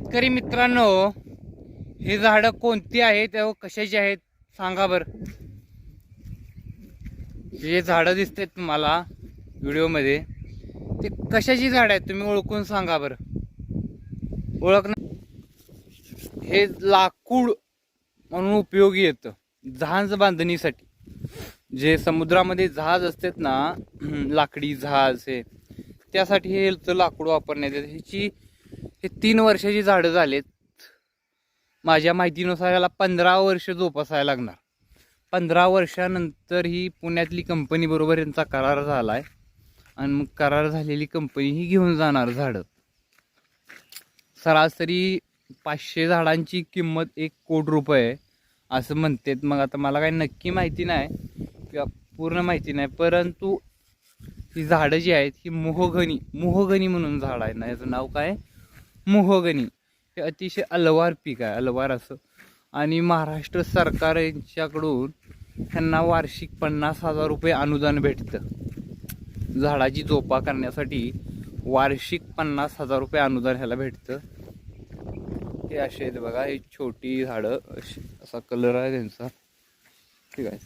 शेतकरी मित्रांनो, ही झाडं कोणती आहेत व कशाची आहेत सांगा बर. हे झाडं दिसतात तुम्हाला व्हिडिओमध्ये, ते कशाची झाड आहेत तुम्ही ओळखून सांगा बर. ओळख ना. हे लाकूड म्हणून उपयोगी येतं जहाज बांधणीसाठी. जे समुद्रामध्ये जहाज असतात ना, लाकडी जहाज, हे त्यासाठी हे लाकूड वापरण्यात येतं. हे 3 वर्षाची झाडं झालेत. माझ्या माहितीनुसार याला 15 वर्ष जोपासायला लागणार. 15 वर्षानंतर ही पुण्यातली कंपनी बरोबर यांचा करार झाला आहे आणि मग करार झालेली कंपनी ही घेऊन जाणार झाडं. सरासरी 500 झाडांची किंमत 1 कोटी रुपये असं म्हणतात. मग आता मला काही नक्की माहिती नाही किंवा पूर्ण माहिती नाही, परंतु ही झाडं जी आहेत ही मोहगनी म्हणून झाड आहे ना, याचं नाव काय, मोहगनी. हे अतिशय अलवार पीक आहे, अलवार असं. आणि महाराष्ट्र सरकार यांच्याकडून ह्यांना वार्षिक 50,000 रुपये अनुदान भेटतं. झाडाची जोपा करण्यासाठी वार्षिक 50,000 रुपये अनुदान ह्याला भेटतं. हे असे आहेत बघा, ही छोटी झाडं, असा कलर आहे त्यांचा, ठीक आहे.